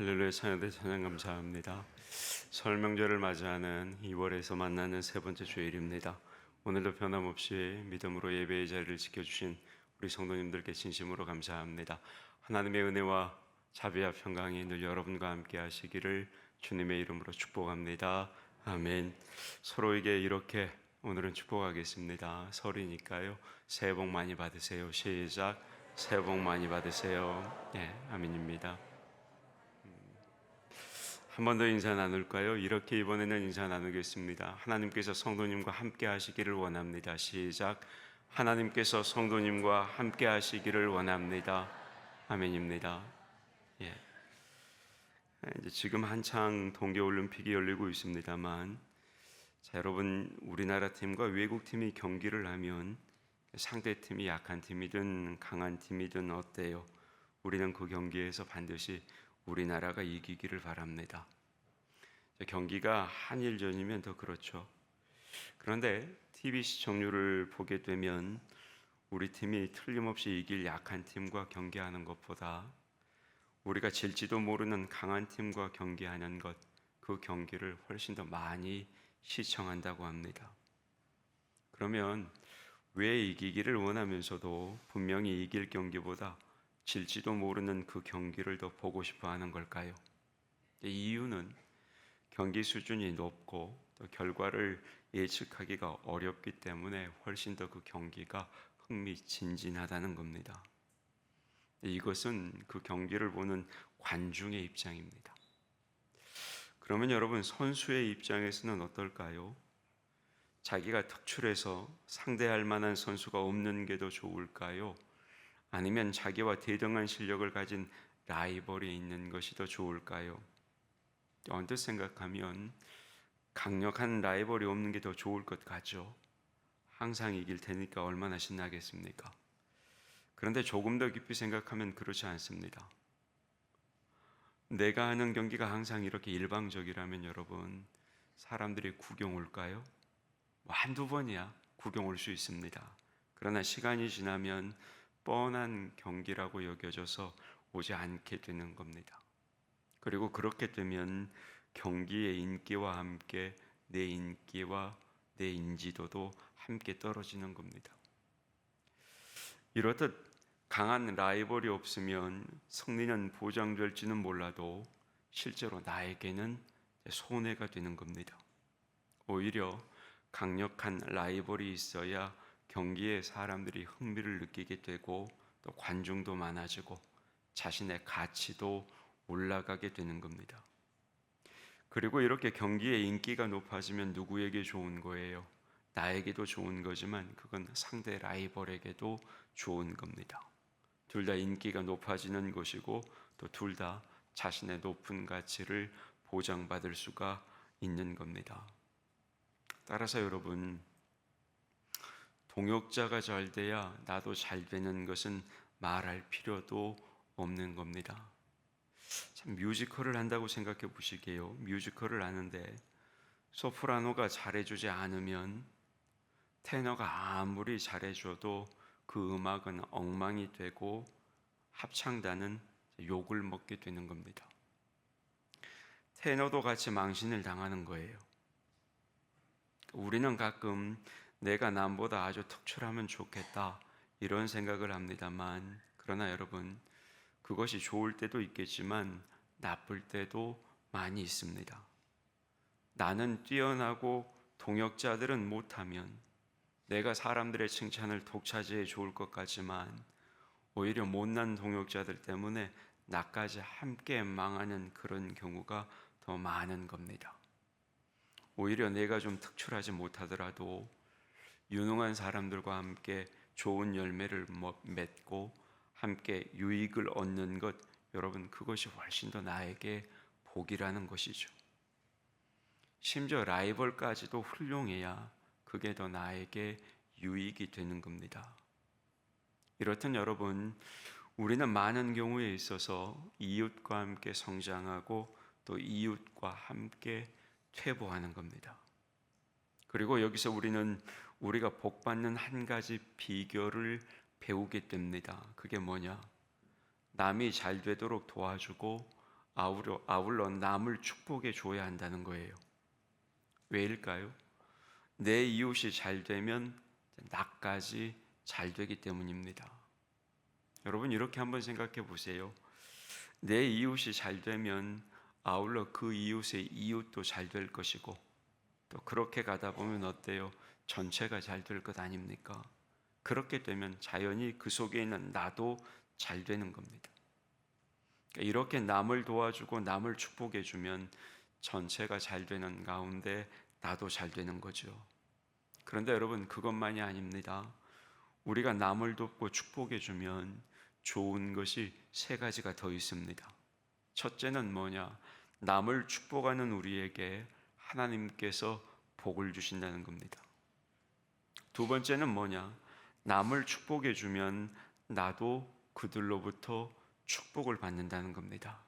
할렐루야. 찬양대 찬양 감사합니다. 설 명절을 맞이하는 2월에서 만나는 세 번째 주일입니다. 오늘도 변함없이 믿음으로 예배의 자리를 지켜주신 우리 성도님들께 진심으로 감사합니다. 하나님의 은혜와 자비와 평강이 늘 여러분과 함께 하시기를 주님의 이름으로 축복합니다. 아멘. 서로에게 이렇게 오늘은 축복하겠습니다. 설이니까요. 새해 복 많이 받으세요. 시작. 새해 복 많이 받으세요. 네, 아멘입니다. 한 번 더 인사 나눌까요? 이렇게 이번에는 인사 나누겠습니다. 하나님께서 성도님과 함께 하시기를 원합니다. 시작. 하나님께서 성도님과 함께 하시기를 원합니다. 아멘입니다. 예. 이제 지금 한창 동계올림픽이 열리고 있습니다만, 자, 여러분, 우리나라 팀과 외국 팀이 경기를 하면 상대 팀이 약한 팀이든 강한 팀이든 어때요? 우리는 그 경기에서 반드시 우리나라가 이기기를 바랍니다. 경기가 한일전이면 더 그렇죠. 그런데 TV 시청률을 보게 되면 우리 팀이 틀림없이 이길 약한 팀과 경기하는 것보다 우리가 질지도 모르는 강한 팀과 경기하는 것, 그 경기를 훨씬 더 많이 시청한다고 합니다. 그러면 왜 이기기를 원하면서도 분명히 이길 경기보다 질지도 모르는 그 경기를 더 보고 싶어 하는 걸까요? 이유는 경기 수준이 높고 또 결과를 예측하기가 어렵기 때문에 훨씬 더 그 경기가 흥미진진하다는 겁니다. 이것은 그 경기를 보는 관중의 입장입니다. 그러면 여러분, 선수의 입장에서는 어떨까요? 자기가 특출해서 상대할 만한 선수가 없는 게 더 좋을까요? 아니면 자기와 대등한 실력을 가진 라이벌이 있는 것이 더 좋을까요? 언뜻 생각하면 강력한 라이벌이 없는 게 더 좋을 것 같죠. 항상 이길 테니까 얼마나 신나겠습니까? 그런데 조금 더 깊이 생각하면 그렇지 않습니다. 내가 하는 경기가 항상 이렇게 일방적이라면 여러분, 사람들이 구경 올까요? 한두 번이야 구경 올 수 있습니다. 그러나 시간이 지나면 뻔한 경기라고 여겨져서 오지 않게 되는 겁니다. 그리고 그렇게 되면 경기의 인기와 함께 내 인기와 내 인지도도 함께 떨어지는 겁니다. 이렇듯 강한 라이벌이 없으면 승리는 보장될지는 몰라도 실제로 나에게는 손해가 되는 겁니다. 오히려 강력한 라이벌이 있어야 경기에 사람들이 흥미를 느끼게 되고 또 관중도 많아지고 자신의 가치도 올라가게 되는 겁니다. 그리고 이렇게 경기의 인기가 높아지면 누구에게 좋은 거예요? 나에게도 좋은 거지만 그건 상대 라이벌에게도 좋은 겁니다. 둘 다 인기가 높아지는 것이고 또 둘 다 자신의 높은 가치를 보장받을 수가 있는 겁니다. 따라서 여러분, 동역자가 잘 돼야 나도 잘 되는 것은 말할 필요도 없는 겁니다. 참, 뮤지컬을 한다고 생각해 보시게요. 뮤지컬을 하는데 소프라노가 잘해주지 않으면 테너가 아무리 잘해줘도 그 음악은 엉망이 되고 합창단은 욕을 먹게 되는 겁니다. 테너도 같이 망신을 당하는 거예요. 우리는 가끔 내가 남보다 아주 특출하면 좋겠다 이런 생각을 합니다만, 그러나 여러분, 그것이 좋을 때도 있겠지만 나쁠 때도 많이 있습니다. 나는 뛰어나고 동역자들은 못하면 내가 사람들의 칭찬을 독차지해 좋을 것 같지만 오히려 못난 동역자들 때문에 나까지 함께 망하는 그런 경우가 더 많은 겁니다. 오히려 내가 좀 특출하지 못하더라도 유능한 사람들과 함께 좋은 열매를 맺고 함께 유익을 얻는 것, 여러분, 그것이 훨씬 더 나에게 복이라는 것이죠. 심지어 라이벌까지도 훌륭해야 그게 더 나에게 유익이 되는 겁니다. 이렇듯 여러분, 우리는 많은 경우에 있어서 이웃과 함께 성장하고 또 이웃과 함께 퇴보하는 겁니다. 그리고 여기서 우리는 우리가 복받는 한 가지 비결을 배우게 됩니다. 그게 뭐냐? 남이 잘 되도록 도와주고 아울러 남을 축복해 줘야 한다는 거예요. 왜일까요? 내 이웃이 잘 되면 나까지 잘 되기 때문입니다. 여러분 이렇게 한번 생각해 보세요. 내 이웃이 잘 되면 아울러 그 이웃의 이웃도 잘 될 것이고, 또 그렇게 가다 보면 어때요? 전체가 잘 될 것 아닙니까? 그렇게 되면 자연히 그 속에 있는 나도 잘 되는 겁니다. 이렇게 남을 도와주고 남을 축복해 주면 전체가 잘 되는 가운데 나도 잘 되는 거죠. 그런데 여러분 그것만이 아닙니다. 우리가 남을 돕고 축복해 주면 좋은 것이 세 가지가 더 있습니다. 첫째는 뭐냐? 남을 축복하는 우리에게 하나님께서 복을 주신다는 겁니다. 두 번째는 뭐냐? 남을 축복해 주면 나도 그들로부터 축복을 받는다는 겁니다.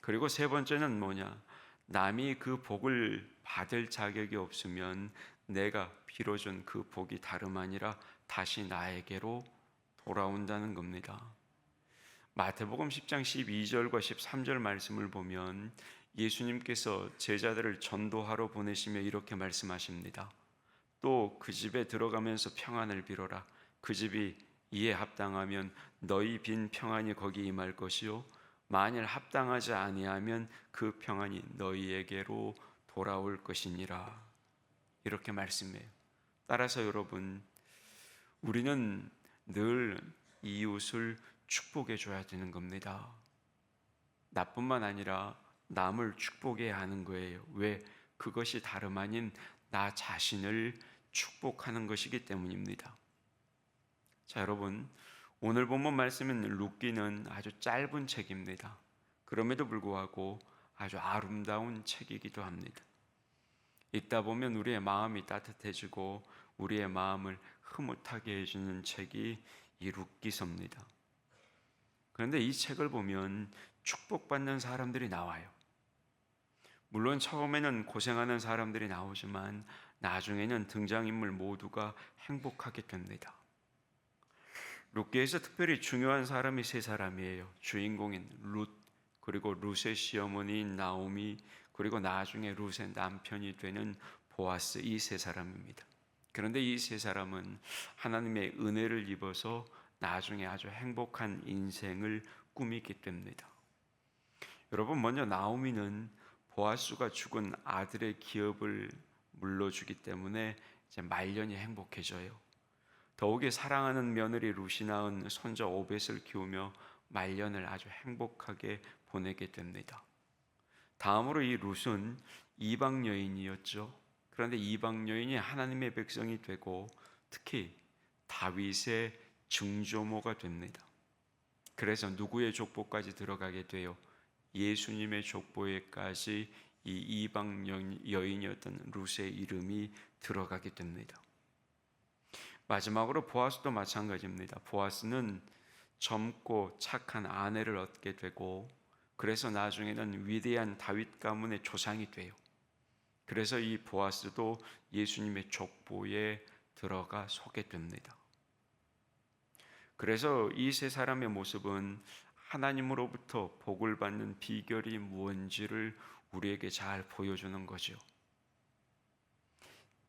그리고 세 번째는 뭐냐? 남이 그 복을 받을 자격이 없으면 내가 빌어준 그 복이 다름 아니라 다시 나에게로 돌아온다는 겁니다. 마태복음 10장 12절과 13절 말씀을 보면 예수님께서 제자들을 전도하러 보내시며 이렇게 말씀하십니다. 또 그 집에 들어가면서 평안을 빌어라. 그 집이 이에 합당하면 너희 빈 평안이 거기 임할 것이요 만일 합당하지 아니하면 그 평안이 너희에게로 돌아올 것이니라. 이렇게 말씀해요. 따라서 여러분, 우리는 늘 이웃을 축복해 줘야 되는 겁니다. 나뿐만 아니라 남을 축복해야 하는 거예요. 왜? 그것이 다름 아닌 나 자신을 축복하는 것이기 때문입니다. 자, 여러분, 오늘 본문 말씀인 룻기는 아주 짧은 책입니다. 그럼에도 불구하고 아주 아름다운 책이기도 합니다. 읽다 보면 우리의 마음이 따뜻해지고 우리의 마음을 흐뭇하게 해주는 책이 이 룻기서입니다. 그런데 이 책을 보면 축복받는 사람들이 나와요. 물론 처음에는 고생하는 사람들이 나오지만 나중에는 등장인물 모두가 행복하게 됩니다. 룻기에서 특별히 중요한 사람이 세 사람이에요. 주인공인 룻, 그리고 룻의 시어머니인 나오미, 그리고 나중에 룻의 남편이 되는 보아스, 이 세 사람입니다. 그런데 이 세 사람은 하나님의 은혜를 입어서 나중에 아주 행복한 인생을 꾸미게 됩니다. 여러분, 먼저 나오미는 보아스가 죽은 아들의 기업을 물려주기 때문에 이제 말년이 행복해져요. 더욱이 사랑하는 며느리 룻이 낳은 손자 오벳을 키우며 말년을 아주 행복하게 보내게 됩니다. 다음으로 이 룻은 이방 여인이었죠. 그런데 이방 여인이 하나님의 백성이 되고 특히 다윗의 증조모가 됩니다. 그래서 누구의 족보까지 들어가게 돼요? 예수님의 족보에까지 이 이방 여인이었던 룻의 이름이 들어가게 됩니다. 마지막으로 보아스도 마찬가지입니다. 보아스는 젊고 착한 아내를 얻게 되고 그래서 나중에는 위대한 다윗 가문의 조상이 돼요. 그래서 이 보아스도 예수님의 족보에 들어가 서게 됩니다. 그래서 이 세 사람의 모습은 하나님으로부터 복을 받는 비결이 무엇인지를 우리에게 잘 보여주는 거죠.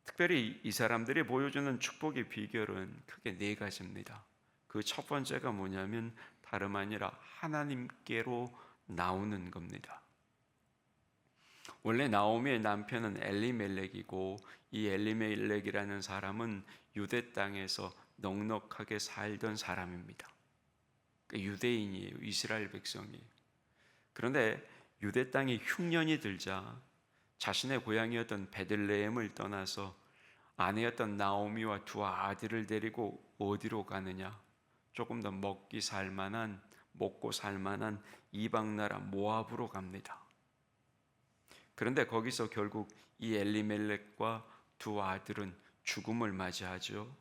특별히 이 사람들이 보여주는 축복의 비결은 크게 네 가지입니다. 그 첫 번째가 뭐냐면 다름 아니라 하나님께로 나오는 겁니다. 원래 나오미의 남편은 엘리멜렉이고 이 엘리멜렉이라는 사람은 유대 땅에서 넉넉하게 살던 사람입니다. 유대인이에요. 이스라엘 백성이에요. 그런데 유대 땅이 흉년이 들자 자신의 고향이었던 베들레헴을 떠나서 아내였던 나오미와 두 아들을 데리고 어디로 가느냐? 조금 더 먹고 살만한 이방 나라 모압으로 갑니다. 그런데 거기서 결국 이 엘리멜렉과 두 아들은 죽음을 맞이하죠.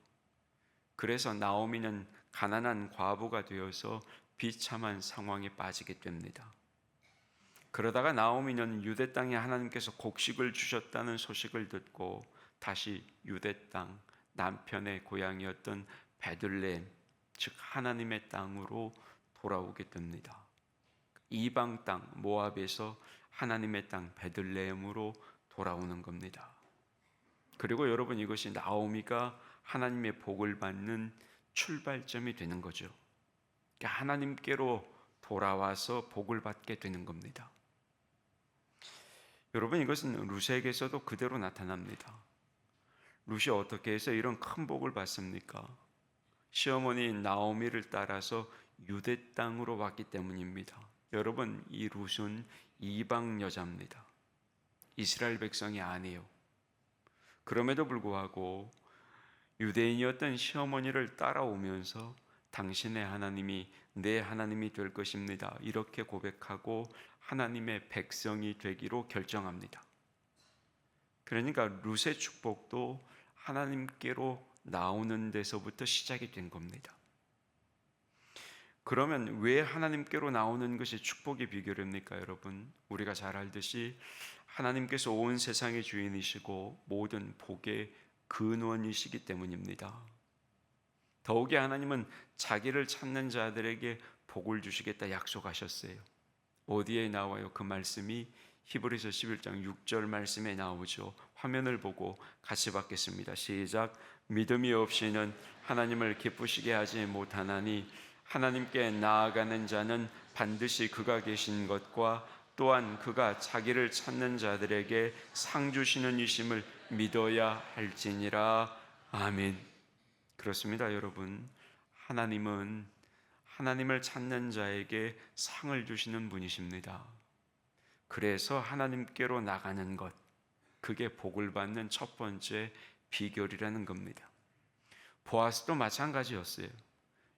그래서 나오미는 가난한 과부가 되어서 비참한 상황에 빠지게 됩니다. 그러다가 나오미는 유대 땅에 하나님께서 곡식을 주셨다는 소식을 듣고 다시 유대 땅, 남편의 고향이었던 베들레헴, 즉 하나님의 땅으로 돌아오게 됩니다. 이방 땅 모압에서 하나님의 땅 베들레헴으로 돌아오는 겁니다. 그리고 여러분, 이것이 나오미가 하나님의 복을 받는 출발점이 되는 거죠. 그러니까 하나님께로 돌아와서 복을 받게 되는 겁니다. 여러분, 이것은 룻에게서도 그대로 나타납니다. 룻이 어떻게 해서 이런 큰 복을 받습니까? 시어머니 나오미를 따라서 유대 땅으로 왔기 때문입니다. 여러분, 이 룻은 이방 여자입니다. 이스라엘 백성이 아니에요. 그럼에도 불구하고 유대인이었던 시어머니를 따라오면서 당신의 하나님이 내 하나님이 될 것입니다, 이렇게 고백하고 하나님의 백성이 되기로 결정합니다. 그러니까 룻의 축복도 하나님께로 나오는 데서부터 시작이 된 겁니다. 그러면 왜 하나님께로 나오는 것이 축복의 비결입니까, 여러분? 우리가 잘 알듯이 하나님께서 온 세상의 주인이시고 모든 복의 근원이시기 때문입니다. 더욱이 하나님은 자기를 찾는 자들에게 복을 주시겠다 약속하셨어요. 어디에 나와요? 그 말씀이 히브리서 11장 6절 말씀에 나오죠. 화면을 보고 같이 받겠습니다. 시작. 믿음이 없이는 하나님을 기쁘시게 하지 못하나니 하나님께 나아가는 자는 반드시 그가 계신 것과 또한 그가 자기를 찾는 자들에게 상 주시는 이심을 믿어야 할지니라. 아멘. 그렇습니다, 여러분. 하나님은 하나님을 찾는 자에게 상을 주시는 분이십니다. 그래서 하나님께로 나가는 것, 그게 복을 받는 첫 번째 비결이라는 겁니다. 보아스도 마찬가지였어요.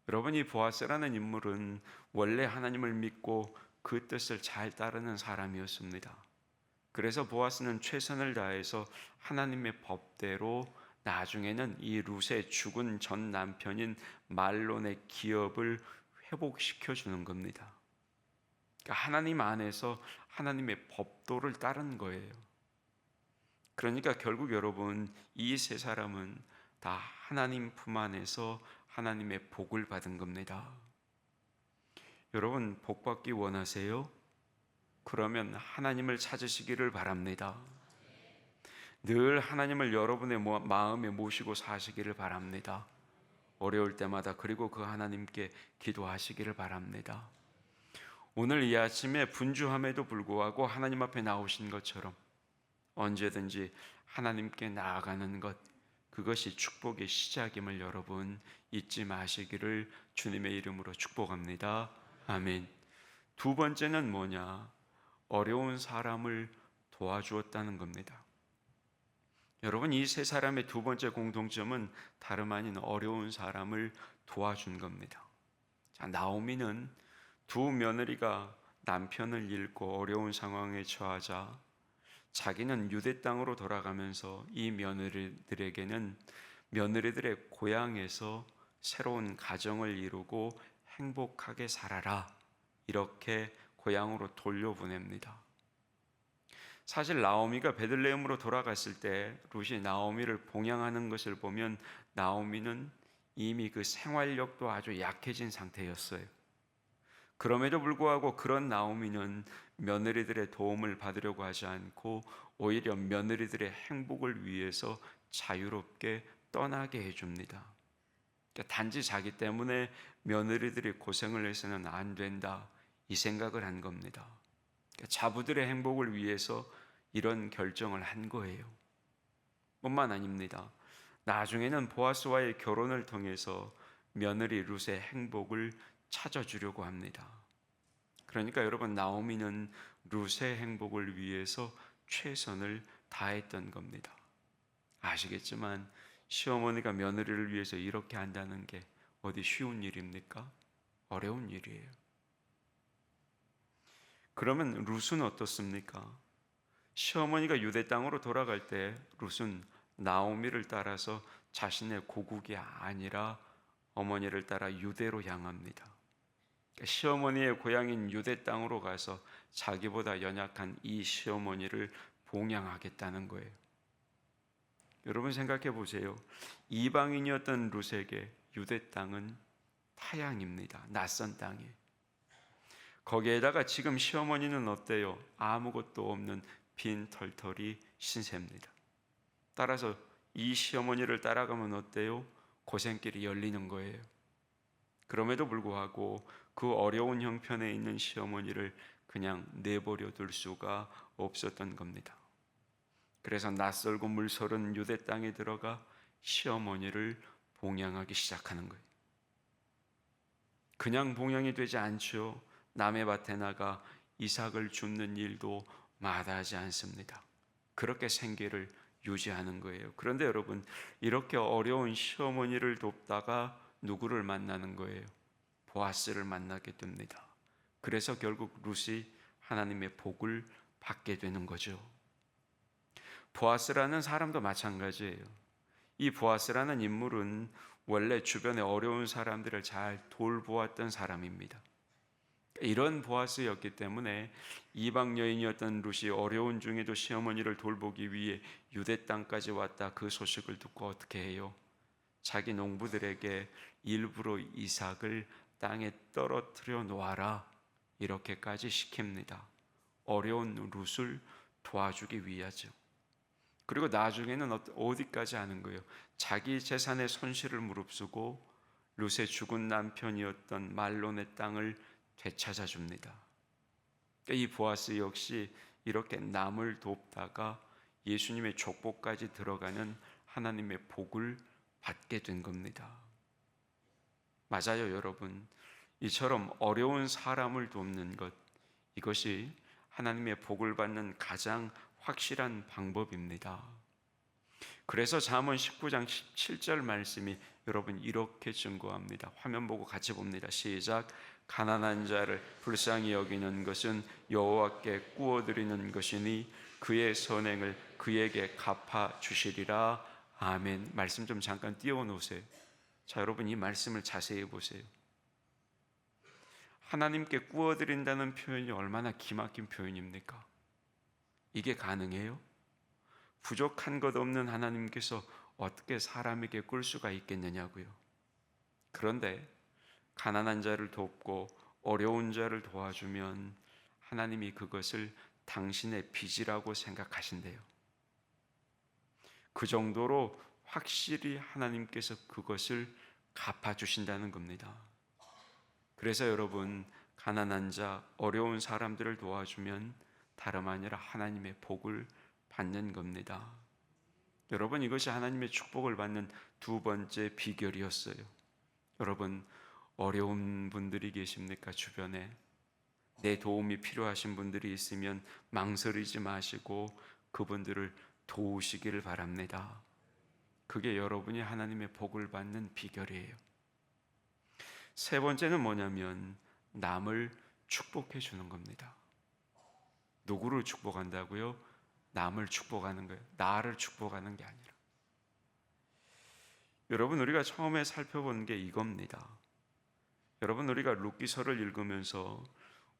여러분, 이 보아스라는 인물은 원래 하나님을 믿고 그 뜻을 잘 따르는 사람이었습니다. 그래서 보아스는 최선을 다해서 하나님의 법대로 나중에는 이 룻의 죽은 전 남편인 말론의 기업을 회복시켜 주는 겁니다. 그러니까 하나님 안에서 하나님의 법도를 따른 거예요. 그러니까 결국 여러분, 이 세 사람은 다 하나님 품 안에서 하나님의 복을 받은 겁니다. 여러분, 복 받기 원하세요? 그러면 하나님을 찾으시기를 바랍니다. 늘 하나님을 여러분의 마음에 모시고 사시기를 바랍니다. 어려울 때마다, 그리고 그 하나님께 기도하시기를 바랍니다. 오늘 이 아침에 분주함에도 불구하고 하나님 앞에 나오신 것처럼 언제든지 하나님께 나아가는 것, 그것이 축복의 시작임을 여러분 잊지 마시기를 주님의 이름으로 축복합니다. 아멘. 두 번째는 뭐냐? 어려운 사람을 도와주었다는 겁니다. 여러분, 이 세 사람의 두 번째 공통점은 다름 아닌 어려운 사람을 도와준 겁니다. 자, 나오미는 두 며느리가 남편을 잃고 어려운 상황에 처하자 자기는 유대 땅으로 돌아가면서 이 며느리들에게는 며느리들의 고향에서 새로운 가정을 이루고 행복하게 살아라, 이렇게 고향으로 돌려보냅니다. 사실 나오미가 베들레헴으로 돌아갔을 때 룻이 나오미를 봉양하는 것을 보면 나오미는 이미 그 생활력도 아주 약해진 상태였어요. 그럼에도 불구하고 그런 나오미는 며느리들의 도움을 받으려고 하지 않고 오히려 며느리들의 행복을 위해서 자유롭게 떠나게 해줍니다. 그러니까 단지 자기 때문에 며느리들이 고생을 해서는 안 된다, 이 생각을 한 겁니다. 그러니까 자부들의 행복을 위해서 이런 결정을 한 거예요. 뿐만 아닙니다. 나중에는 보아스와의 결혼을 통해서 며느리 룻의 행복을 찾아주려고 합니다. 그러니까 여러분, 나오미는 룻의 행복을 위해서 최선을 다했던 겁니다. 아시겠지만 시어머니가 며느리를 위해서 이렇게 한다는 게 어디 쉬운 일입니까? 어려운 일이에요. 그러면 룻은 어떻습니까? 시어머니가 유대 땅으로 돌아갈 때 룻은 나오미를 따라서 자신의 고국이 아니라 어머니를 따라 유대로 향합니다. 시어머니의 고향인 유대 땅으로 가서 자기보다 연약한 이 시어머니를 봉양하겠다는 거예요. 여러분, 생각해 보세요. 이방인이었던 룻에게 유대 땅은 타향입니다. 낯선 땅이에요. 거기에다가 지금 시어머니는 어때요? 아무것도 없는 빈 털털이 신세입니다. 따라서 이 시어머니를 따라가면 어때요? 고생길이 열리는 거예요. 그럼에도 불구하고 그 어려운 형편에 있는 시어머니를 그냥 내버려 둘 수가 없었던 겁니다. 그래서 낯설고 물서른 유대 땅에 들어가 시어머니를 봉양하기 시작하는 거예요. 그냥 봉양이 되지 않죠. 남의 밭에 나가 이삭을 줍는 일도 마다하지 않습니다. 그렇게 생계를 유지하는 거예요. 그런데 여러분, 이렇게 어려운 시어머니를 돕다가 누구를 만나는 거예요? 보아스를 만나게 됩니다. 그래서 결국 룻이 하나님의 복을 받게 되는 거죠. 보아스라는 사람도 마찬가지예요. 이 보아스라는 인물은 원래 주변에 어려운 사람들을 잘 돌보았던 사람입니다. 이런 보아스였기 때문에 이방 여인이었던 룻이 어려운 중에도 시어머니를 돌보기 위해 유대 땅까지 왔다. 그 소식을 듣고 어떻게 해요? 자기 농부들에게 일부러 이삭을 땅에 떨어뜨려 놓아라, 이렇게까지 시킵니다. 어려운 룻을 도와주기 위하죠. 그리고 나중에는 어디까지 하는 거예요? 자기 재산의 손실을 무릅쓰고 룻의 죽은 남편이었던 말론의 땅을 되찾아 줍니다. 이 보아스 역시 이렇게 남을 돕다가 예수님의 족보까지 들어가는 하나님의 복을 받게 된 겁니다. 맞아요, 여러분. 이처럼 어려운 사람을 돕는 것, 이것이 하나님의 복을 받는 가장 확실한 방법입니다. 그래서 잠언 19장 17절 말씀이 여러분 이렇게 증거합니다. 화면 보고 같이 봅니다. 시작. 가난한 자를 불쌍히 여기는 것은 여호와께 구워드리는 것이니 그의 선행을 그에게 갚아 주시리라. 아멘. 말씀 좀 잠깐 띄워놓으세요. 자, 여러분 이 말씀을 자세히 보세요. 하나님께 구워드린다는 표현이 얼마나 기막힌 표현입니까? 이게 가능해요? 부족한 것 없는 하나님께서 어떻게 사람에게 꿀 수가 있겠느냐고요. 그런데 가난한 자를 돕고 어려운 자를 도와주면 하나님이 그것을 당신의 빚이라고 생각하신대요. 그 정도로 확실히 하나님께서 그것을 갚아주신다는 겁니다. 그래서 여러분, 가난한 자, 어려운 사람들을 도와주면 다름 아니라 하나님의 복을 받는 겁니다. 여러분, 이것이 하나님의 축복을 받는 두 번째 비결이었어요. 여러분, 어려운 분들이 계십니까? 주변에 내 도움이 필요하신 분들이 있으면 망설이지 마시고 그분들을 도우시기를 바랍니다. 그게 여러분이 하나님의 복을 받는 비결이에요. 세 번째는 뭐냐면 남을 축복해 주는 겁니다. 누구를 축복한다고요? 남을 축복하는 거예요. 나를 축복하는 게 아니라. 여러분, 우리가 처음에 살펴본 게 이겁니다. 여러분, 우리가 룻기서를 읽으면서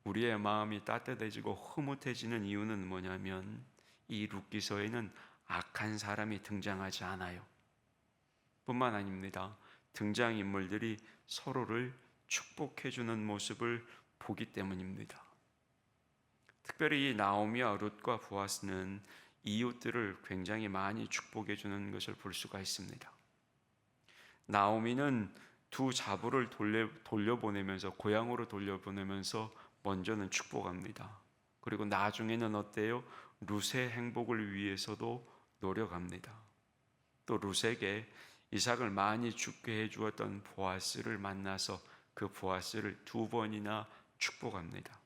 우리의 마음이 따뜻해지고 흐뭇해지는 이유는 뭐냐면 이 룻기서에는 악한 사람이 등장하지 않아요. 뿐만 아닙니다. 등장인물들이 서로를 축복해주는 모습을 보기 때문입니다. 특별히 이 나오미와 룻과 보아스는 이웃들을 굉장히 많이 축복해주는 것을 볼 수가 있습니다. 나오미는 두 자부를 돌려보내면서 고향으로 돌려보내면서 먼저는 축복합니다. 그리고 나중에는 어때요? 룻의 행복을 위해서도 노력합니다. 또 룻에게 이삭을 많이 죽게 해주었던 보아스를 만나서 그 보아스를 두 번이나 축복합니다.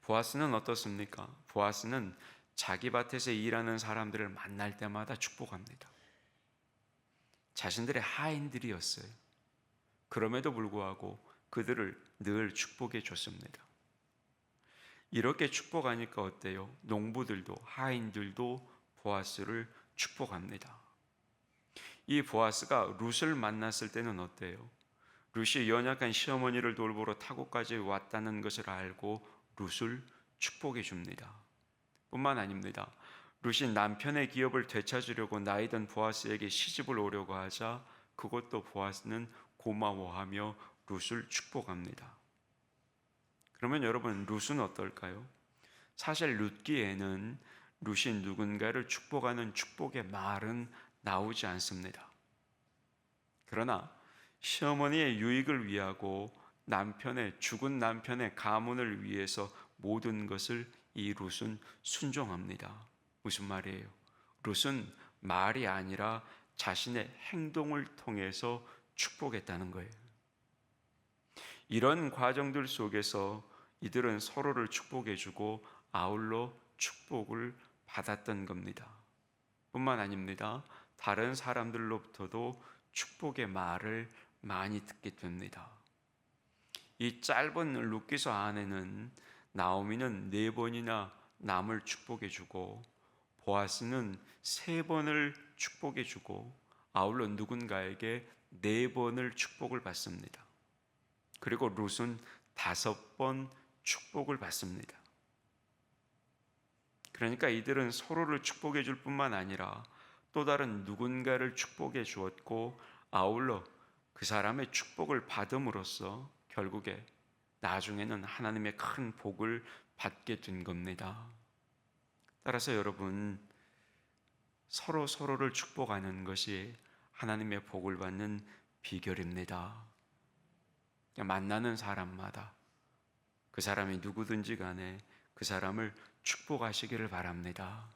보아스는 어떻습니까? 보아스는 자기 밭에서 일하는 사람들을 만날 때마다 축복합니다. 자신들의 하인들이었어요. 그럼에도 불구하고 그들을 늘 축복해 줬습니다. 이렇게 축복하니까 어때요? 농부들도 하인들도 보아스를 축복합니다. 이 보아스가 룻을 만났을 때는 어때요? 룻이 연약한 시어머니를 돌보러 타국까지 왔다는 것을 알고 룻을 축복해 줍니다. 뿐만 아닙니다. 룻이 남편의 기업을 되찾으려고 나이든 보아스에게 시집을 오려고 하자 그것도 보아스는 고마워하며 룻을 축복합니다. 그러면 여러분, 룻은 어떨까요? 사실 룻기에는 룻이 누군가를 축복하는 축복의 말은 나오지 않습니다. 그러나 시어머니의 유익을 위하고 죽은 남편의 가문을 위해서 모든 것을 이 룻은 순종합니다. 무슨 말이에요? 룻은 말이 아니라 자신의 행동을 통해서 축복했다는 거예요. 이런 과정들 속에서 이들은 서로를 축복해주고 아울러 축복을 받았던 겁니다. 뿐만 아닙니다. 다른 사람들로부터도 축복의 말을 많이 듣게 됩니다. 이 짧은 룻기서 안에는 나오미는 4번이나 남을 축복해주고 보아스는 3번을 축복해주고 아울러 누군가에게 4번을 축복을 받습니다. 그리고 룻은 5번 축복을 받습니다. 그러니까 이들은 서로를 축복해 줄 뿐만 아니라 또 다른 누군가를 축복해 주었고 아울러 그 사람의 축복을 받음으로써 결국에 나중에는 하나님의 큰 복을 받게 된 겁니다. 따라서 여러분, 서로를 축복하는 것이 하나님의 복을 받는 비결입니다. 만나는 사람마다 그 사람이 누구든지 간에 그 사람을 축복하시기를 바랍니다.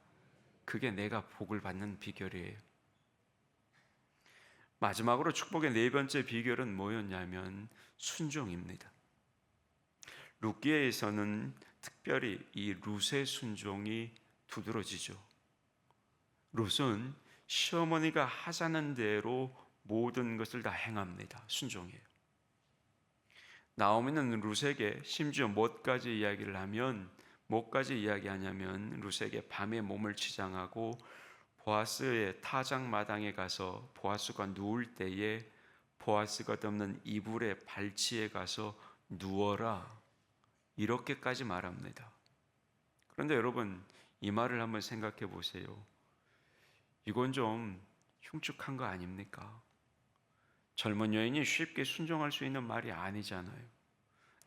그게 내가 복을 받는 비결이에요. 마지막으로 축복의 4번째 비결은 뭐였냐면 순종입니다. 룻기에서는 특별히 이 룻의 순종이 두드러지죠. 룻은 시어머니가 하자는 대로 모든 것을 다 행합니다. 순종이에요. 나오미는 룻에게 심지어 뭐까지 이야기하냐면 룻에게 밤에 몸을 치장하고 보아스의 타작마당에 가서 보아스가 누울 때에 보아스가 덮는 이불의 발치에 가서 누워라, 이렇게까지 말합니다. 그런데 여러분, 이 말을 한번 생각해 보세요. 이건 좀 흉측한 거 아닙니까? 젊은 여인이 쉽게 순종할 수 있는 말이 아니잖아요.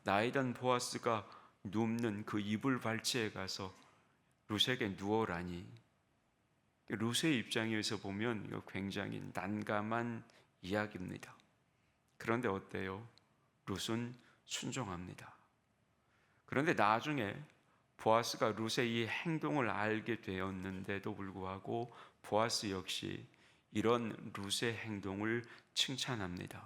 나이든 보아스가 눕는 그 이불 발치에 가서 룻에게 누워라니, 룻의 입장에서 보면 이거 굉장히 난감한 이야기입니다. 그런데 어때요? 룻은 순종합니다. 그런데 나중에 보아스가 룻의 이 행동을 알게 되었는데도 불구하고 보아스 역시 이런 룻의 행동을 칭찬합니다.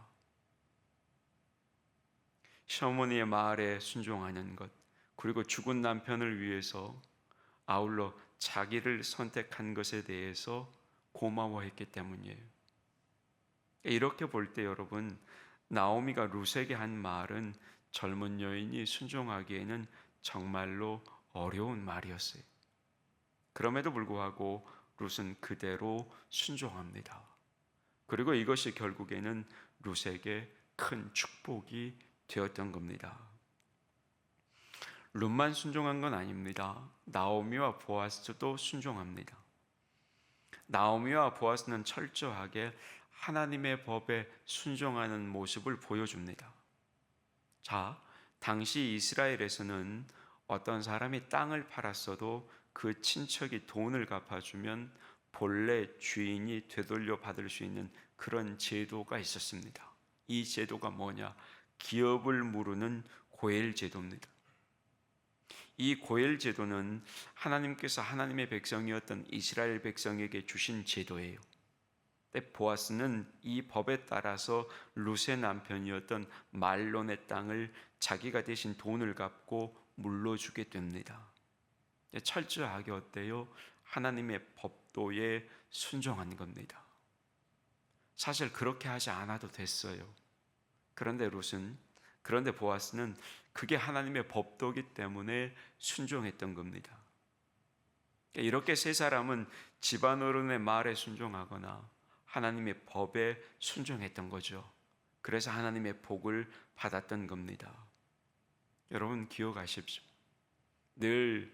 시어머니의 말에 순종하는 것, 그리고 죽은 남편을 위해서 아울러 자기를 선택한 것에 대해서 고마워했기 때문이에요. 이렇게 볼 때 여러분, 나오미가 룻에게 한 말은 젊은 여인이 순종하기에는 정말로 어려운 말이었어요. 그럼에도 불구하고 룻은 그대로 순종합니다. 그리고 이것이 결국에는 룻에게 큰 축복이 되었던 겁니다. 룻만 순종한 건 아닙니다. 나오미와 보아스도 순종합니다. 나오미와 보아스는 철저하게 하나님의 법에 순종하는 모습을 보여줍니다. 자, 당시 이스라엘에서는 어떤 사람이 땅을 팔았어도 그 친척이 돈을 갚아주면 본래 주인이 되돌려 받을 수 있는 그런 제도가 있었습니다. 이 제도가 뭐냐? 기업을 무르는 고엘 제도입니다. 이 고엘 제도는 하나님께서 하나님의 백성이었던 이스라엘 백성에게 주신 제도예요. 보아스는 이 법에 따라서 룻의 남편이었던 말론의 땅을 자기가 대신 돈을 갚고 물러주게 됩니다. 철저하게 어때요? 하나님의 법도에 순종한 겁니다. 사실 그렇게 하지 않아도 됐어요. 그런데 보아스는 그게 하나님의 법도이기 때문에 순종했던 겁니다. 이렇게 세 사람은 집안 어른의 말에 순종하거나 하나님의 법에 순종했던 거죠. 그래서 하나님의 복을 받았던 겁니다. 여러분 기억하십시오. 늘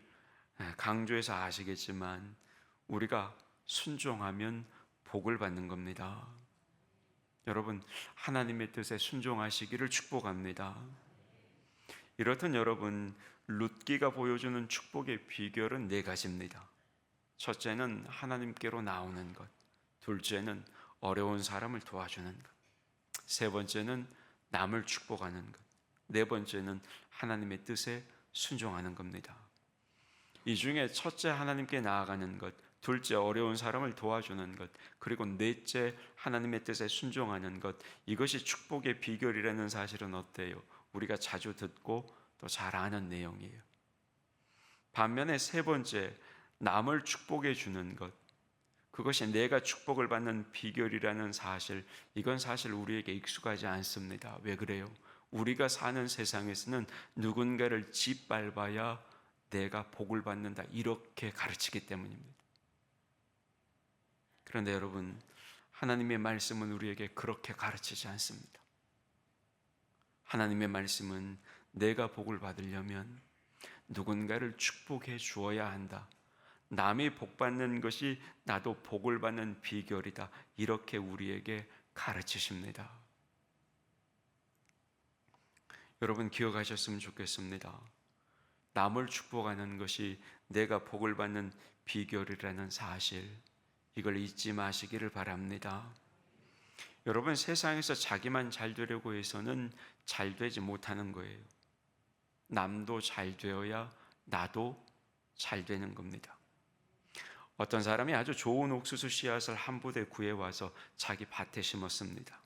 강조해서 아시겠지만 우리가 순종하면 복을 받는 겁니다. 여러분, 하나님의 뜻에 순종하시기를 축복합니다. 이렇듯 여러분, 룻기가 보여주는 축복의 비결은 네 가지입니다. 첫째는 하나님께로 나오는 것, 둘째는 어려운 사람을 도와주는 것, 세 번째는 남을 축복하는 것, 네 번째는 하나님의 뜻에 순종하는 겁니다. 이 중에 첫째 하나님께 나아가는 것, 둘째 어려운 사람을 도와주는 것, 그리고 넷째 하나님의 뜻에 순종하는 것, 이것이 축복의 비결이라는 사실은 어때요? 우리가 자주 듣고 또 잘 아는 내용이에요. 반면에 세 번째, 남을 축복해 주는 것, 그것이 내가 축복을 받는 비결이라는 사실, 이건 사실 우리에게 익숙하지 않습니다. 왜 그래요? 우리가 사는 세상에서는 누군가를 짓밟아야 내가 복을 받는다, 이렇게 가르치기 때문입니다. 그런데 여러분, 하나님의 말씀은 우리에게 그렇게 가르치지 않습니다. 하나님의 말씀은 내가 복을 받으려면 누군가를 축복해 주어야 한다, 남이 복 받는 것이 나도 복을 받는 비결이다, 이렇게 우리에게 가르치십니다. 여러분, 기억하셨으면 좋겠습니다. 남을 축복하는 것이 내가 복을 받는 비결이라는 사실, 이걸 잊지 마시기를 바랍니다. 여러분, 세상에서 자기만 잘 되려고 해서는 잘 되지 못하는 거예요. 남도 잘 되어야 나도 잘 되는 겁니다. 어떤 사람이 아주 좋은 옥수수 씨앗을 한 부대 구해와서 자기 밭에 심었습니다.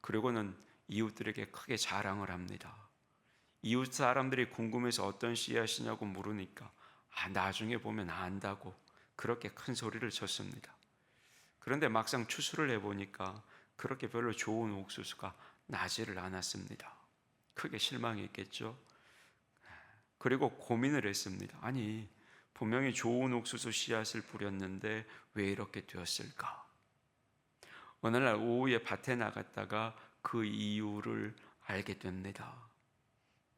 그리고는 이웃들에게 크게 자랑을 합니다. 이웃 사람들이 궁금해서 어떤 씨앗이냐고 물으니까 나중에 보면 안다고 그렇게 큰 소리를 쳤습니다. 그런데 막상 추수를 해보니까 그렇게 별로 좋은 옥수수가 나지를 않았습니다. 크게 실망했겠죠. 그리고 고민을 했습니다. 아니, 분명히 좋은 옥수수 씨앗을 뿌렸는데 왜 이렇게 되었을까? 어느 날 오후에 밭에 나갔다가 그 이유를 알게 됩니다.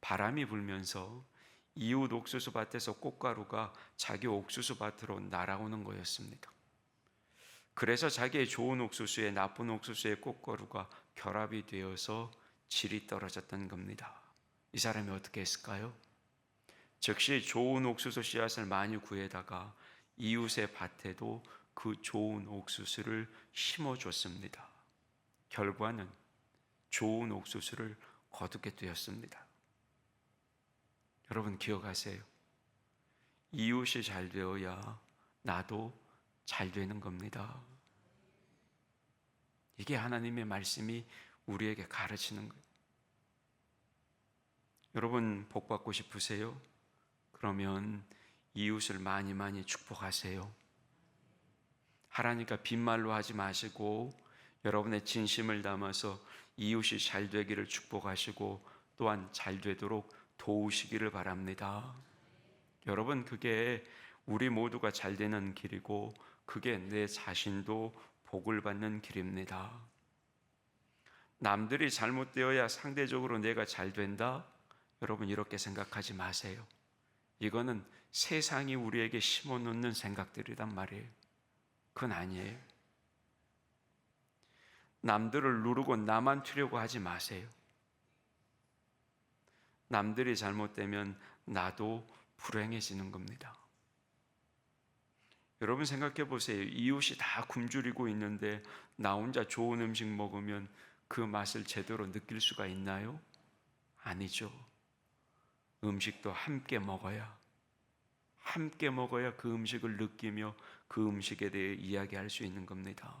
바람이 불면서 이웃 옥수수 밭에서 꽃가루가 자기 옥수수 밭으로 날아오는 거였습니다. 그래서 자기의 좋은 옥수수에 나쁜 옥수수의 꽃가루가 결합이 되어서 질이 떨어졌던 겁니다. 이 사람이 어떻게 했을까요? 즉시 좋은 옥수수 씨앗을 많이 구해다가 이웃의 밭에도 그 좋은 옥수수를 심어줬습니다. 결과는 좋은 옥수수를 거두게 되었습니다. 여러분, 기억하세요. 이웃이 잘 되어야 나도 잘 되는 겁니다. 이게 하나님의 말씀이 우리에게 가르치는 거예요. 여러분, 복 받고 싶으세요? 그러면 이웃을 많이 많이 축복하세요. 하라니까 빈말로 하지 마시고 여러분의 진심을 담아서 이웃이 잘 되기를 축복하시고 또한 잘 되도록 도우시기를 바랍니다. 여러분, 그게 우리 모두가 잘 되는 길이고 그게 내 자신도 복을 받는 길입니다. 남들이 잘못되어야 상대적으로 내가 잘 된다? 여러분, 이렇게 생각하지 마세요. 이거는 세상이 우리에게 심어놓는 생각들이란 말이에요. 그건 아니에요. 남들을 누르고 나만 튀려고 하지 마세요. 남들이 잘못되면 나도 불행해지는 겁니다. 여러분, 생각해 보세요. 이웃이 다 굶주리고 있는데 나 혼자 좋은 음식 먹으면 그 맛을 제대로 느낄 수가 있나요? 아니죠. 음식도 함께 먹어야 그 음식을 느끼며 그 음식에 대해 이야기할 수 있는 겁니다.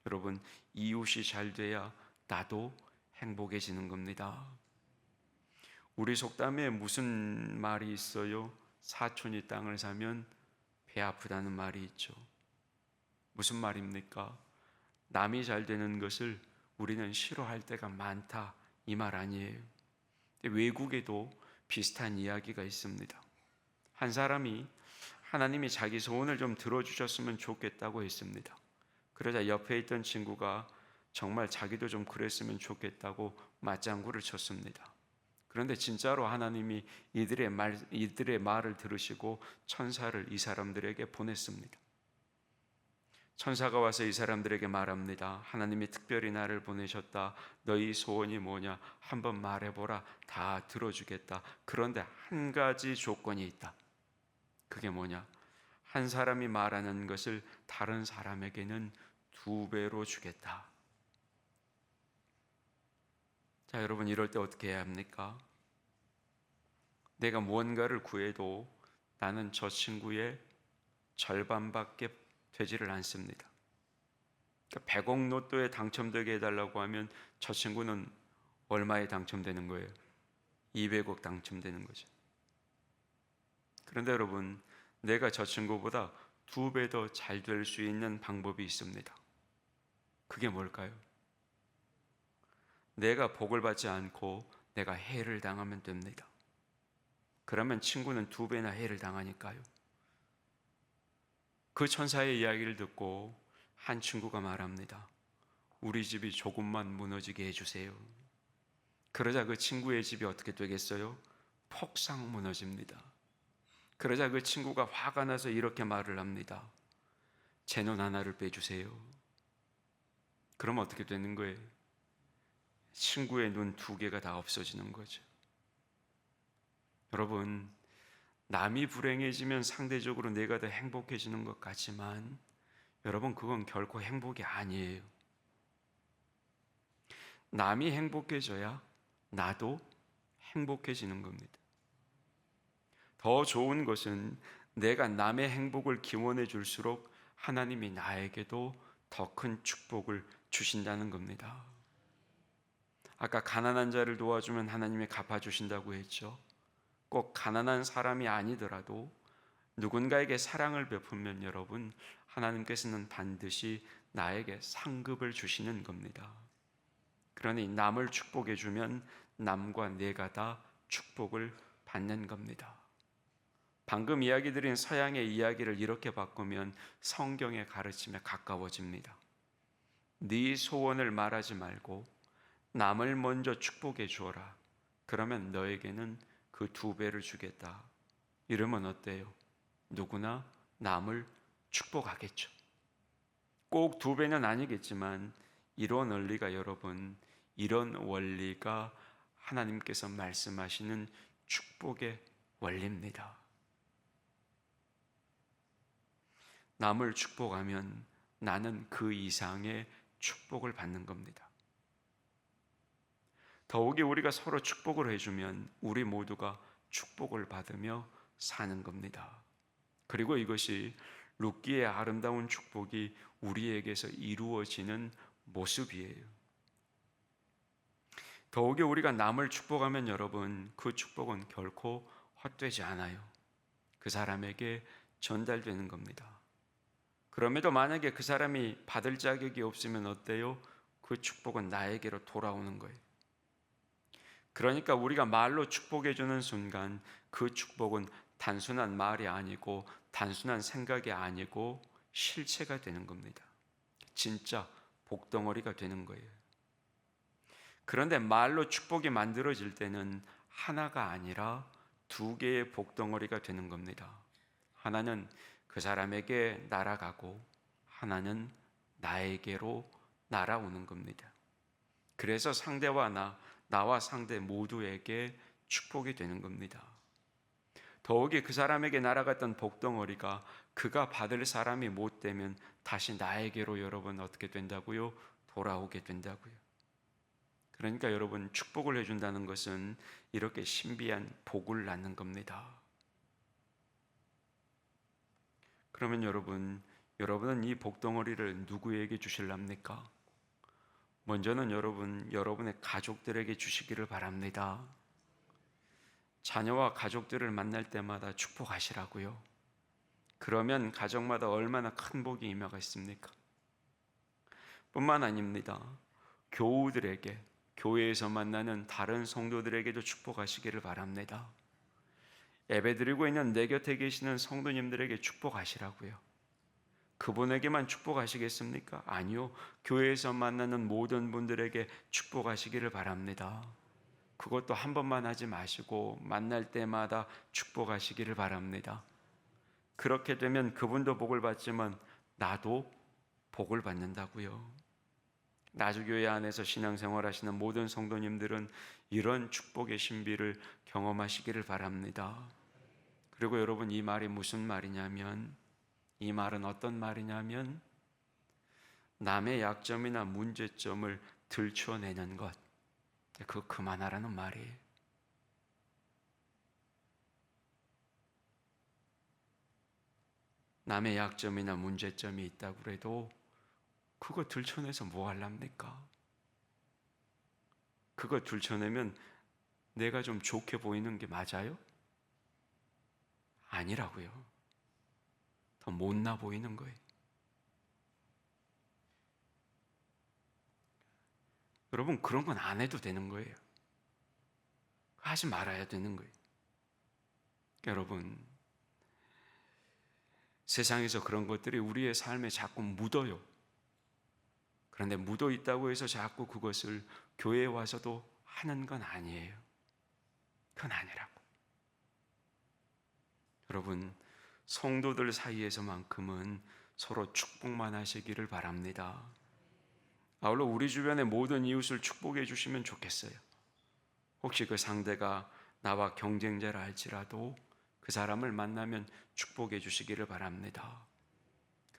여러분, 이웃이 잘 돼야 나도 행복해지는 겁니다. 우리 속담에 무슨 말이 있어요? 사촌이 땅을 사면 배 아프다는 말이 있죠. 무슨 말입니까? 남이 잘 되는 것을 우리는 싫어할 때가 많다, 이 말 아니에요. 외국에도 비슷한 이야기가 있습니다. 한 사람이 하나님이 자기 소원을 좀 들어주셨으면 좋겠다고 했습니다. 그러자 옆에 있던 친구가 정말 자기도 좀 그랬으면 좋겠다고 맞장구를 쳤습니다. 그런데 진짜로 하나님이 이들의 말을 들으시고 천사를 이 사람들에게 보냈습니다. 천사가 와서 이 사람들에게 말합니다. 하나님이 특별히 나를 보내셨다. 너희 소원이 뭐냐? 한번 말해보라. 다 들어주겠다. 그런데 한 가지 조건이 있다. 그게 뭐냐? 한 사람이 말하는 것을 다른 사람에게는 2배로 주겠다. 자, 여러분, 이럴 때 어떻게 해야 합니까? 내가 무언가를 구해도 나는 저 친구의 절반밖에 되지를 않습니다. 100억 로또에 당첨되게 해달라고 하면 저 친구는 얼마에 당첨되는 거예요? 200억 당첨되는 거죠. 그런데 여러분, 내가 저 친구보다 2배 더 잘 될 수 있는 방법이 있습니다. 그게 뭘까요? 내가 복을 받지 않고 내가 해를 당하면 됩니다. 그러면 친구는 2배나 해를 당하니까요. 그 천사의 이야기를 듣고 한 친구가 말합니다. 우리 집이 조금만 무너지게 해주세요. 그러자 그 친구의 집이 어떻게 되겠어요? 폭삭 무너집니다. 그러자 그 친구가 화가 나서 이렇게 말을 합니다. 제 눈 하나를 빼주세요. 그럼 어떻게 되는 거예요? 친구의 눈 2개가 다 없어지는 거죠. 여러분, 남이 불행해지면 상대적으로 내가 더 행복해지는 것 같지만 여러분, 그건 결코 행복이 아니에요. 남이 행복해져야 나도 행복해지는 겁니다. 더 좋은 것은 내가 남의 행복을 기원해 줄수록 하나님이 나에게도 더 큰 축복을 주신다는 겁니다. 아까 가난한 자를 도와주면 하나님이 갚아주신다고 했죠. 꼭 가난한 사람이 아니더라도 누군가에게 사랑을 베풀면 여러분, 하나님께서는 반드시 나에게 상급을 주시는 겁니다. 그러니 남을 축복해 주면 남과 내가 다 축복을 받는 겁니다. 방금 이야기 드린 서양의 이야기를 이렇게 바꾸면 성경의 가르침에 가까워집니다. 네 소원을 말하지 말고 남을 먼저 축복해 주어라. 그러면 너에게는 그 2배를 주겠다. 이러면 어때요? 누구나 남을 축복하겠죠. 꼭 2배는 아니겠지만 이런 원리가 여러분, 이런 원리가 하나님께서 말씀하시는 축복의 원리입니다. 남을 축복하면 나는 그 이상의 축복을 받는 겁니다. 더욱이 우리가 서로 축복을 해주면 우리 모두가 축복을 받으며 사는 겁니다. 그리고 이것이 룻기의 아름다운 축복이 우리에게서 이루어지는 모습이에요. 더욱이 우리가 남을 축복하면 여러분, 그 축복은 결코 헛되지 않아요. 그 사람에게 전달되는 겁니다. 그럼에도 만약에 그 사람이 받을 자격이 없으면 어때요? 그 축복은 나에게로 돌아오는 거예요. 그러니까 우리가 말로 축복해 주는 순간 그 축복은 단순한 말이 아니고 단순한 생각이 아니고 실체가 되는 겁니다. 진짜 복덩어리가 되는 거예요. 그런데 말로 축복이 만들어질 때는 하나가 아니라 2개의 복덩어리가 되는 겁니다. 하나는 그 사람에게 날아가고 하나는 나에게로 날아오는 겁니다. 그래서 상대와 나와 상대 모두에게 축복이 되는 겁니다. 더욱이 그 사람에게 날아갔던 복덩어리가 그가 받을 사람이 못 되면 다시 나에게로 여러분 어떻게 된다고요? 돌아오게 된다고요. 그러니까 여러분, 축복을 해준다는 것은 이렇게 신비한 복을 낳는 겁니다. 그러면 여러분은 이 복덩어리를 누구에게 주실랍니까? 먼저는 여러분의 가족들에게 주시기를 바랍니다. 자녀와 가족들을 만날 때마다 축복하시라고요. 그러면 가정마다 얼마나 큰 복이 임하겠습니까? 뿐만 아닙니다. 교우들에게, 교회에서 만나는 다른 성도들에게도 축복하시기를 바랍니다. 예배드리고 있는 내 곁에 계시는 성도님들에게 축복하시라고요. 그분에게만 축복하시겠습니까? 아니요. 교회에서 만나는 모든 분들에게 축복하시기를 바랍니다. 그것도 한 번만 하지 마시고 만날 때마다 축복하시기를 바랍니다. 그렇게 되면 그분도 복을 받지만 나도 복을 받는다고요. 나주교회 안에서 신앙생활 하시는 모든 성도님들은 이런 축복의 신비를 경험하시기를 바랍니다. 그리고 여러분, 이 말이 무슨 말이냐면, 이 말은 어떤 말이냐면 남의 약점이나 문제점을 들춰내는 것, 그거 그만하라는 말이에요. 남의 약점이나 문제점이 있다고 해도 그거 들춰내서 뭐 하랍니까? 그거 들춰내면 내가 좀 좋게 보이는 게 맞아요? 아니라고요. 더 못나 보이는 거예요. 여러분, 그런 건 안 해도 되는 거예요. 하지 말아야 되는 거예요. 여러분, 세상에서 그런 것들이 우리의 삶에 자꾸 묻어요. 그런데 묻어 있다고 해서 자꾸 그것을 교회에 와서도 하는 건 아니에요. 그건 아니라고. 여러분, 성도들 사이에서만큼은 서로 축복만 하시기를 바랍니다. 아울러 우리 주변의 모든 이웃을 축복해 주시면 좋겠어요. 혹시 그 상대가 나와 경쟁자라 할지라도 그 사람을 만나면 축복해 주시기를 바랍니다.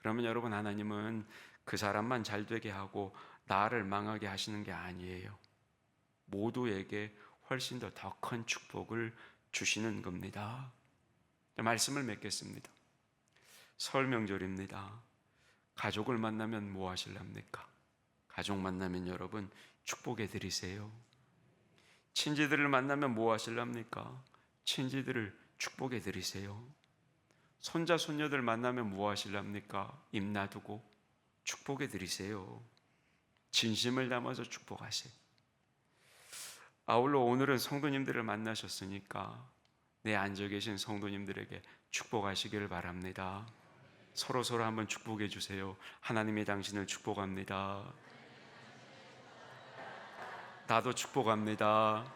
그러면 여러분, 하나님은 그 사람만 잘 되게 하고 나를 망하게 하시는 게 아니에요. 모두에게 훨씬 더 큰 축복을 주시는 겁니다. 말씀을 맺겠습니다. 설 명절입니다. 가족을 만나면 뭐 하실랍니까? 가족 만나면 여러분 축복해 드리세요. 친지들을 만나면 뭐 하실랍니까? 친지들을 축복해 드리세요. 손자 손녀들 만나면 뭐 하실랍니까? 입 놔두고 축복해 드리세요. 진심을 담아서 축복하세요. 아울러 오늘은 성도님들을 만나셨으니까 내 앉아 계신 성도님들에게 축복하시기를 바랍니다. 서로 한번 축복해 주세요. 하나님이 당신을 축복합니다. 나도 축복합니다.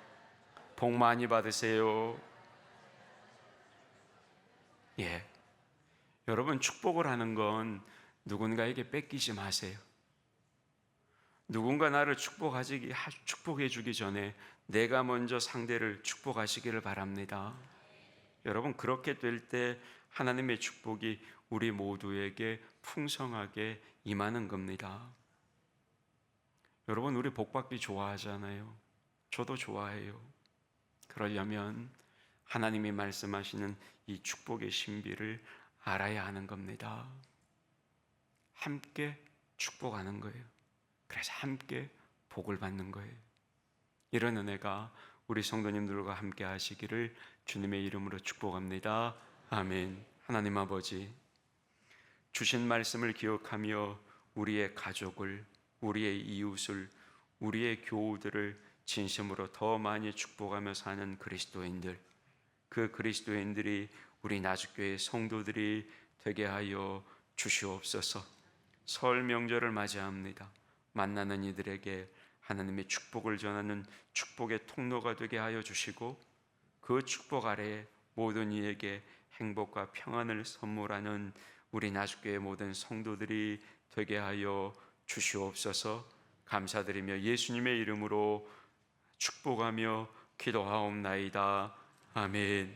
복 많이 받으세요. 예. 여러분, 축복을 하는 건 누군가에게 뺏기지 마세요. 누군가 나를 축복해 주기 전에 내가 먼저 상대를 축복하시기를 바랍니다. 여러분, 그렇게 될 때 하나님의 축복이 우리 모두에게 풍성하게 임하는 겁니다. 여러분, 우리 복 받기 좋아하잖아요. 저도 좋아해요. 그러려면 하나님이 말씀하시는 이 축복의 신비를 알아야 하는 겁니다. 함께 축복하는 거예요. 그래서 함께 복을 받는 거예요. 이런 은혜가 우리 성도님들과 함께 하시기를 주님의 이름으로 축복합니다. 아멘. 하나님 아버지, 주신 말씀을 기억하며 우리의 가족을, 우리의 이웃을, 우리의 교우들을 진심으로 더 많이 축복하며 사는 그리스도인들, 그 그리스도인들이 우리 나주교회 성도들이 되게 하여 주시옵소서. 설 명절을 맞이합니다. 만나는 이들에게 하나님의 축복을 전하는 축복의 통로가 되게 하여 주시고, 그 축복 아래에 모든 이에게 행복과 평안을 선물하는 우리 나주교회 모든 성도들이 되게 하여 주시옵소서. 감사드리며 예수님의 이름으로 축복하며 기도하옵나이다. 아멘.